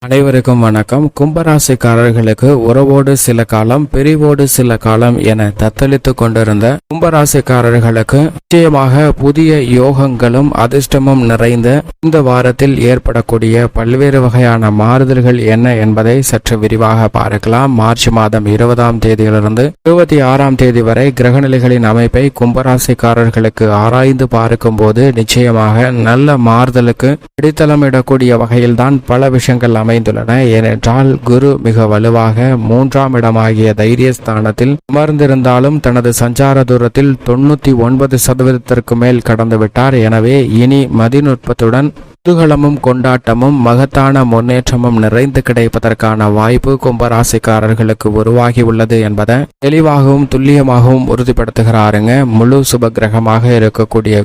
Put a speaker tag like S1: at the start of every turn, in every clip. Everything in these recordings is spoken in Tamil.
S1: அனைவருக்கும் வணக்கம். கும்பராசிக்காரர்களுக்கு உறவோடு சில காலம், பிரிவோடு சில காலம் என தத்தளித்து கொண்டிருந்த கும்பராசிக்காரர்களுக்கு நிச்சயமாக புதிய யோகங்களும் அதிர்ஷ்டமும் நிறைந்த இந்த வாரத்தில் ஏற்படக்கூடிய பல்வேறு வகையான மாறுதல்கள் என்ன என்பதை சற்று விரிவாக பார்க்கலாம். மார்ச் மாதம் 20ஆம் தேதியிலிருந்து 26ஆம் தேதி வரை கிரகநிலைகளின் அமைப்பை கும்பராசிக்காரர்களுக்கு ஆராய்ந்து பார்க்கும் போது நிச்சயமாக நல்ல மாறுதலுக்கு அடித்தளமிடக்கூடிய வகையில்தான் பல விஷயங்கள் அமைந்துள்ளன. ஏனென்றால் குரு மிக வலுவாக 3ஆம் இடமாகிய தைரியஸ்தானத்தில் அமர்ந்திருந்தாலும் தனது சஞ்சார தூரத்தில் 99% மேல் கடந்துவிட்டார். எனவே இனி மதிநுட்பத்துடன் குதூகலமும் கொண்டாட்டமும் மகத்தான முன்னேற்றமும் நிறைந்து கிடைப்பதற்கான வாய்ப்பு கும்பராசிக்காரர்களுக்கு உருவாகி உள்ளது என்பதை தெளிவாகவும் துல்லியமாகவும் உறுதிப்படுத்துகிறாருங்க. முழு சுப கிரகமாக இருக்கக்கூடிய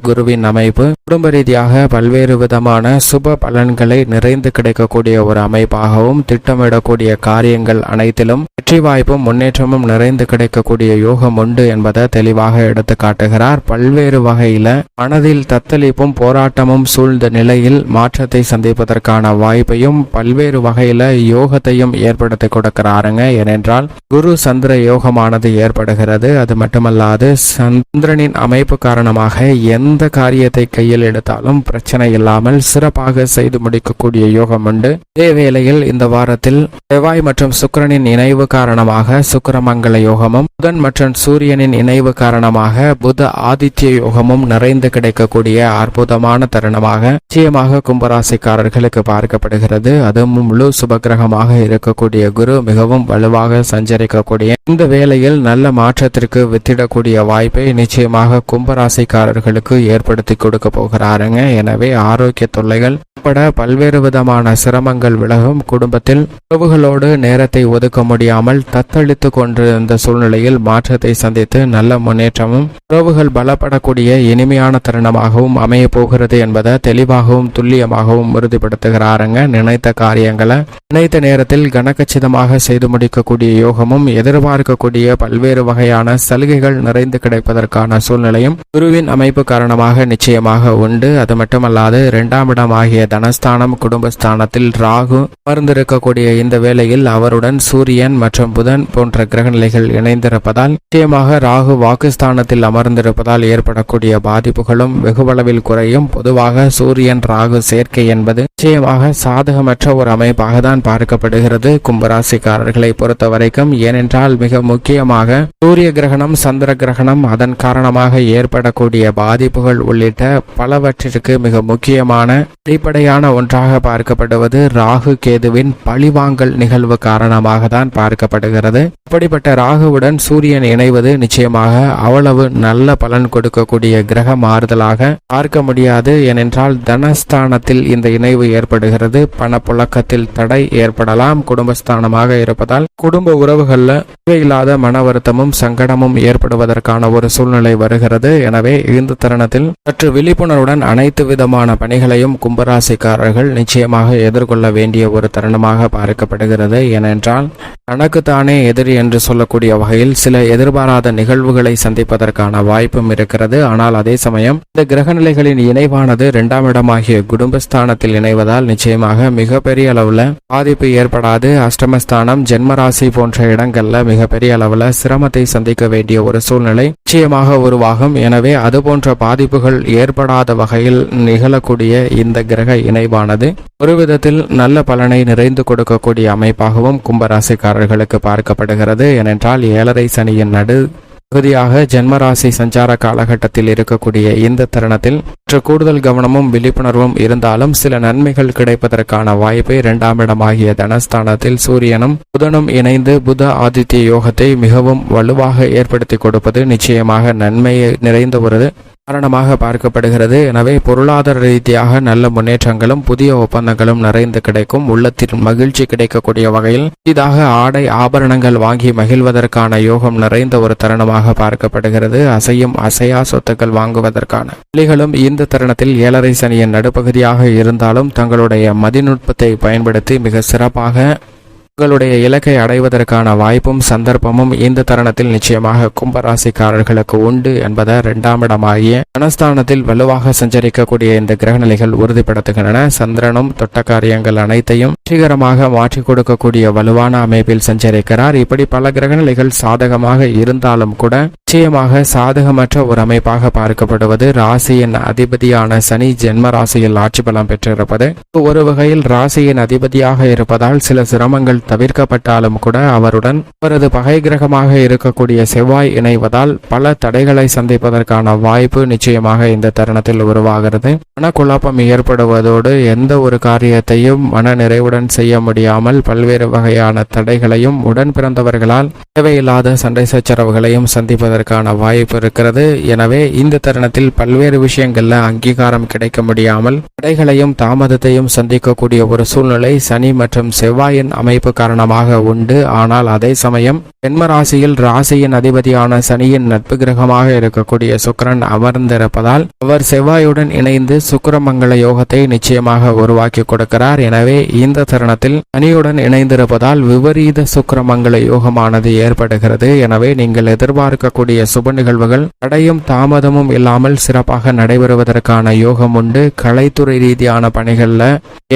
S1: குருவின் அமைப்பு குடும்ப ரீதியாக பல்வேறு விதமான சுப பலன்களை நிறைந்து கிடைக்கக்கூடிய ஒரு அமைப்பாகவும், திட்டமிடக்கூடிய காரியங்கள் அனைத்திலும் வெற்றி வாய்ப்பும் முன்னேற்றமும் நிறைந்து கிடைக்கக்கூடிய யோகம் உண்டு என்பதை தெளிவாக எடுத்து காட்டுகிறார். பல்வேறு வகையில மனதில் தத்தளிப்பும் போராட்டமும் சூழ்ந்த நிலையில் மாற்றத்தை சந்திப்பதற்கான வாய்ப்பையும் பல்வேறு வகையில யோகத்தையும் ஏற்படுத்தி கொடுக்கிறாருங்க. ஏனென்றால் குரு சந்திர யோகமானது ஏற்படுகிறது. அது மட்டுமல்லாது சந்திரனின் அமைப்பு காரணமாக எந்த காரியத்தை கையில் எடுத்தாலும் பிரச்சனை இல்லாமல் சிறப்பாக செய்து முடிக்கக்கூடிய யோகம் உண்டு. இதே வேளையில் இந்த வாரத்தில் செவ்வாய் மற்றும் சுக்கிரனின் இணைவு காரணமாக சுக்கிரமங்கல யோகமும், புதன் மற்றும் சூரியனின் இணைவு காரணமாக புத ஆதித்ய யோகமும் நிறைந்து கிடைக்கக்கூடிய அற்புதமான தருணமாக நிச்சயமாக கும்பராசிக்காரர்களுக்கு பார்க்கப்படுகிறது. அதுவும் முழு சுபகிரகமாக இருக்கக்கூடிய குரு மிகவும் வலுவாக சஞ்சரிக்கக்கூடிய இந்த வேளையில் நல்ல மாற்றத்திற்கு வித்திடக்கூடிய வாய்ப்பை நிச்சயமாக கும்பராசிக்காரர்களுக்கு ஏற்படுத்தி கொடுக்க போகிறாருங்க. எனவே ஆரோக்கிய தொல்லைகள் உட்பட பல்வேறு விதமான சிரமங்கள் விலகும். குடும்பத்தில் உறவுகளோடு நேரத்தை ஒதுக்க முடியாமல் தத்தளித்து கொண்டிருந்த சூழ்நிலையில் மாற்றத்தை சந்தித்து நல்ல முன்னேற்றமும் உறவுகள் பலப்படக்கூடிய இனிமையான தருணமாகவும் அமைய போகிறது என்பதை தெளிவாகவும் துல்லியமாகவும் உறுதிப்படுத்துகிறாருங்க. நினைத்த காரியங்களை நினைத்த நேரத்தில் கனகச்சிதமாக செய்து முடிக்கக்கூடிய யோகமும், எதிர்பார்க்கக்கூடிய பல்வேறு வகையான சலுகைகள் நிறைந்து கிடைப்பதற்கான சூழ்நிலையும் குருவின் அமைப்பு காரணமாக நிச்சயமாக உண்டு. அது மட்டுமல்லாது 2ஆம் இடமாகிய தனஸ்தானம் குடும்பஸ்தானத்தில் ராகு அமர்ந்திருக்கக்கூடிய இந்த வேளையில் அவருடன் சூரியன் மற்றும் புதன் போன்ற கிரகநிலைகள் இணைந்திருப்பதால் நிச்சயமாக ராகு வாக்குஸ்தானத்தில் அமர்ந்திருப்பதால் ஏற்படக்கூடிய பாதிப்புகளும் வெகுவளவில் குறையும். பொதுவாக சூரியன் ராகு சேர்க்கை என்பது நிச்சயமாக சாதகமற்ற ஒரு அமைப்பாக தான் பார்க்கப்படுகிறது கும்பராசிக்காரர்களை பொறுத்த வரைக்கும். ஏனென்றால் மிக முக்கியமாக சூரிய கிரகணம், சந்திர கிரகணம், அதன் காரணமாக ஏற்படக்கூடிய பாதிப்புகள் உள்ளிட்ட பலவற்றிற்கு மிக முக்கியமான அடிப்படையான ஒன்றாக பார்க்கப்படுவது ராகு கேதுவின் பழிவாங்கல் நிகழ்வு காரணமாக தான் பார்க்கப்படுகிறது. இப்படிப்பட்ட ராகுவுடன் சூரியன் இணைவது நிச்சயமாக அவ்வளவு நல்ல பலன் கொடுக்கக்கூடிய கிரக மாறுதலாக பார்க்க முடியாது. ஏனென்றால் தனஸ்தானத்தில் இந்த இணைவு ஏற்படுகிறது. பணப்புழக்கத்தில் தடை ஏற்படலாம். குடும்பஸ்தானமாக இருப்பதால் குடும்ப உறவுகள்ல தேவையில்லாத மன வருத்தமும் சங்கடமும் ஏற்படுவதற்கான ஒரு சூழ்நிலை வருகிறது. எனவே இந்த தருணத்தில் சற்று விழிப்புணர்வுடன் அனைத்து விதமான பணிகளையும் கும்பராசிக்காரர்கள் நிச்சயமாக எதிர்கொள்ள வேண்டிய ஒரு தருணமாக பார்க்கப்படுகிறது. ஏனென்றால் தனக்குத்தானே எதிரி என்று சொல்லக்கூடிய வகையில் சில எதிர்பாராத நிகழ்வுகளை சந்திப்பதற்கான வாய்ப்பும் இருக்கிறது. ஆனால் அதே சமயம் இந்த கிரகநிலைகளின் இணைவானது 2ஆம் இடமாகிய குடும்பஸ்தானத்தில் இணைவதால் நிச்சயமாக மிகப்பெரிய அளவுல பாதிப்பு ஏற்படாது. அஷ்டமஸ்தானம், ஜென்மராசி போன்ற இடங்கள்ல மிகப்பெரிய அளவுல சிரமத்தை சந்திக்க வேண்டிய ஒரு சூழ்நிலை நிச்சயமாக உருவாகும். எனவே அது போன்ற பாதிப்புகள் ஏற்படாத வகையில் நிகழக்கூடிய இந்த கிரக இணைவானது ஒரு விதத்தில் நல்ல பலனை நிறைந்து கொடுக்கக்கூடிய அமைப்பாகவும் கும்பராசிக்காரர்களுக்கு பார்க்கப்படுகிறது. ஏனென்றால் 7.5 சனியின் பகுதியாக ஜென்மராசி சஞ்சார காலகட்டத்தில் இருக்கக்கூடிய இந்த தருணத்தில் கூடுதல் கவனமும் விழிப்புணர்வும் இருந்தாலும் சில நன்மைகள் கிடைப்பதற்கான வாய்ப்பை 2ஆம் இடமாகிய தனஸ்தானத்தில் சூரியனும் புதனும் இணைந்து புத ஆதித்ய யோகத்தை மிகவும் வலுவாக ஏற்படுத்தி கொடுப்பது நிச்சயமாக நன்மையை நிறைந்த ஒரு காரணமாக பார்க்கப்படுகிறது. எனவே பொருளாதார ரீதியாக நல்ல முன்னேற்றங்களும் புதிய ஒப்பந்தங்களும் நிறைந்து கிடைக்கும். உள்ளத்தில் மகிழ்ச்சி கிடைக்கக்கூடிய வகையில் புதிதாக ஆடை ஆபரணங்கள் வாங்கி மகிழ்வதற்கான யோகம் நிறைந்த ஒரு தருணமாக பார்க்கப்படுகிறது. அசையும் அசையா சொத்துக்கள் வாங்குவதற்கான வழிகளும் இந்த தருணத்தில் 7.5 சனியின் நடுப்பகுதியாக இருந்தாலும் தங்களுடைய மதிநுட்பத்தை பயன்படுத்தி மிக சிறப்பாக உங்களுடைய இலக்கை அடைவதற்கான வாய்ப்பும் சந்தர்ப்பமும் இந்த தருணத்தில் நிச்சயமாக கும்பராசிக்காரர்களுக்கு உண்டு என்பதை 2ஆம் இடமாகிய தனஸ்தானத்தில் வலுவாக சஞ்சரிக்கக்கூடிய இந்த கிரகநிலைகள் உறுதிப்படுத்துகின்றன. சந்திரனும் தொட்ட காரியங்கள் அனைத்தையும் வெற்றிகரமாக மாற்றிக் கொடுக்கக்கூடிய வலுவான அமைப்பில் சஞ்சரிக்கிறார். இப்படி பல கிரகநிலைகள் சாதகமாக இருந்தாலும் கூட நிச்சயமாக சாதகமற்ற ஒரு அமைப்பாக பார்க்கப்படுவது ராசியின் அதிபதியான சனி ஜென்ம ராசியில் ஆட்சி பலம் பெற்றிருப்பது. ஒரு வகையில் ராசியின் அதிபதியாக இருப்பதால் சில சிரமங்கள் தவிர்க்கப்பட்டாலும் கூட அவரது பகை கிரகமாக இருக்கக்கூடிய செவ்வாய் இணைவதால் பல தடைகளை சந்திப்பதற்கான வாய்ப்பு நிச்சயமாக இந்த தருணத்தில் உருவாகிறது. மனக்குழப்பம் ஏற்படுவதோடு எந்த ஒரு காரியத்தையும் மன நிறைவுடன் செய்ய முடியாமல் பல்வேறு வகையான தடைகளையும் உடன் பிறந்தவர்களால் தேவையில்லாத சண்டை சச்சரவுகளையும் சந்திப்பதற்கான வாய்ப்பு இருக்கிறது. எனவே இந்த தருணத்தில் பல்வேறு விஷயங்கள்ல அங்கீகாரம் கிடைக்க முடியாமல் தடைகளையும் தாமதத்தையும் சந்திக்கக்கூடிய ஒரு சூழ்நிலை சனி மற்றும் செவ்வாயின் அமைப்பு காரணமாக உண்டு. ஆனால் அதே சமயம் ஜென்ம ராசியில் ராசியின் அதிபதியான சனியின் நட்பு கிரகமாக இருக்கக்கூடிய சுக்கிரன் அமர்ந்திருப்பதால் அவர் செவ்வாயுடன் இணைந்து சுக்கிரமங்கள யோகத்தை நிச்சயமாக உருவாக்கி கொடுக்கிறார். எனவே இந்த தருணத்தில் சனியுடன் இணைந்திருப்பதால் விபரீத சுக்கிரமங்கள யோகமானது ஏற்படுகிறது. எனவே நீங்கள் எதிர்பார்க்கக்கூடிய சுப நிகழ்வுகள் தடையும் தாமதமும் இல்லாமல் சிறப்பாக நடைபெறுவதற்கான யோகம் உண்டு. கலைத்துறை ரீதியான பணிகள்ல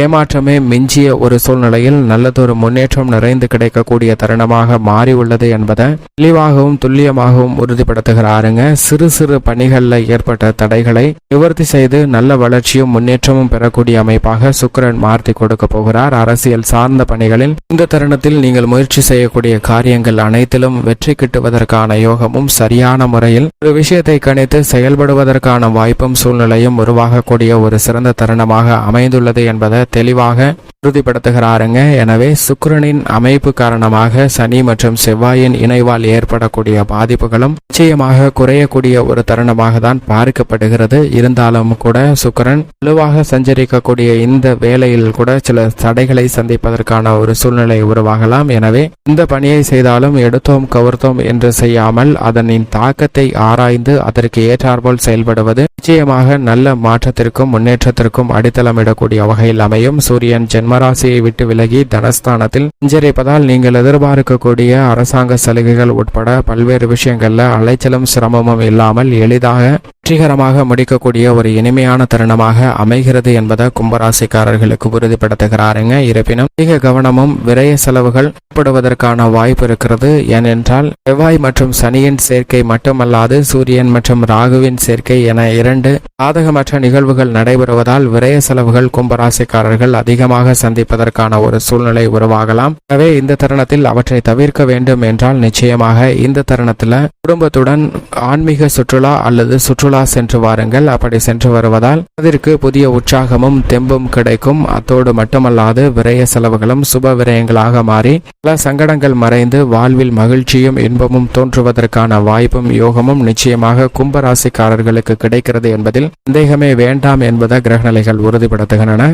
S1: ஏமாற்றமே மிஞ்சிய ஒரு சூழ்நிலையில் நல்லதொரு முன்னேற்றம் நிறைந்து கிடைக்கக்கூடிய தருணமாக மாறி உள்ளது என்பதை தெளிவாகவும் துல்லியமாகவும் உறுதிப்படுத்துகிறாருங்க. சிறு சிறு பணிகள்ல ஏற்பட்ட தடைகளை நிவர்த்தி செய்து நல்ல வளர்ச்சியும் முன்னேற்றமும் பெறக்கூடிய அமைப்பாக சுக்கிரன் மாற்றி கொடுக்க போகிறார். அரசியல் சார்ந்த பணிகளில் இந்த தருணத்தில் நீங்கள் முயற்சி செய்யக்கூடிய காரியங்கள் அனைத்திலும் வெற்றி கிட்டுவதற்கான யோகமும் சரியான முறையில் ஒரு விஷயத்தை கணித்து செயல்படுவதற்கான வாய்ப்பும் சூழ்நிலையும் உருவாகக்கூடிய ஒரு சிறந்த தருணமாக அமைந்துள்ளது என்பதை தெளிவாக உறுதிப்படுத்துகிறாருங்க. எனவே சுக்கிரனின் அமைப்பு காரணமாக சனி மற்றும் செவ்வாயின் இணைவால் ஏற்படக்கூடிய பாதிப்புகளும் நிச்சயமாக குறையக்கூடிய ஒரு தருணமாக தான் பார்க்கப்படுகிறது. இருந்தாலும் கூட சுக்கிரன் வலுவாக சஞ்சரிக்கக்கூடிய இந்த வேளையில் கூட சில தடைகளை சந்திப்பதற்கான ஒரு சூழ்நிலை உருவாகலாம். எனவே இந்த பணியை செய்தாலும் எடுத்தோம் கவர்த்தோம் என்று செய்யாமல் அதனின் தாக்கத்தை ஆராய்ந்து அதற்கு ஏற்றாற்போல் செயல்படுவது நிச்சயமாக நல்ல மாற்றத்திற்கும் முன்னேற்றத்திற்கும் அடித்தளமிடக்கூடிய வகையில் அமையும். சூரியன் ஜென்மராசியை விட்டு விலகி தனஸ்தானத்தில் சஞ்சரிப்பதால் நீங்கள் எதிர்பார்க்கக்கூடிய அரசாங்க சலுகைகள் உட்பட பல்வேறு விஷயங்கள்ல அலைச்சலும் சிரமமும் இல்லாமல் எளிதாக வெற்றிகரமாக முடிக்கக்கூடிய ஒரு இனிமையான தருணமாக அமைகிறது என்பதை கும்பராசிக்காரர்களுக்கு உறுதிப்படுத்துகிறாருங்க. இருப்பினும் அதிக கவனமும் விரய செலவுகள் ஏற்படுவதற்கான வாய்ப்பு இருக்கிறது. ஏனென்றால் செவ்வாய் மற்றும் சனியின் சேர்க்கை மட்டுமல்லாது சூரியன் மற்றும் ராகுவின் சேர்க்கை என 2 சாதகமற்ற நிகழ்வுகள் நடைபெறுவதால் விரய செலவுகள் கும்பராசிக்காரர்கள் அதிகமாக சந்திப்பதற்கான ஒரு சூழ்நிலை உருவாகலாம். எனவே இந்த தருணத்தில் அவற்றை தவிர்க்க வேண்டும் என்றால் நிச்சயமாக இந்த தருணத்தில் குடும்பத்துடன் ஆன்மீக சுற்றுலா அல்லது சுற்றுலா சென்று வாருங்கள். அப்படி சென்று வருவதால் அதற்கு புதிய உற்சாகமும் தெம்பும் கிடைக்கும். அத்தோடு மட்டுமல்லாது விரய செலவுகளும் சுப விரயங்களாக மாறி பல சங்கடங்கள் மறைந்து வாழ்வில் மகிழ்ச்சியும் இன்பமும் தோன்றுவதற்கான வாய்ப்பும் யோகமும் நிச்சயமாக கும்பராசிக்காரர்களுக்கு கிடைக்கிறது என்பதில் சந்தேகமே வேண்டாம் என்பதை கிரகநிலைகள் உறுதிப்படுத்துகின்றன.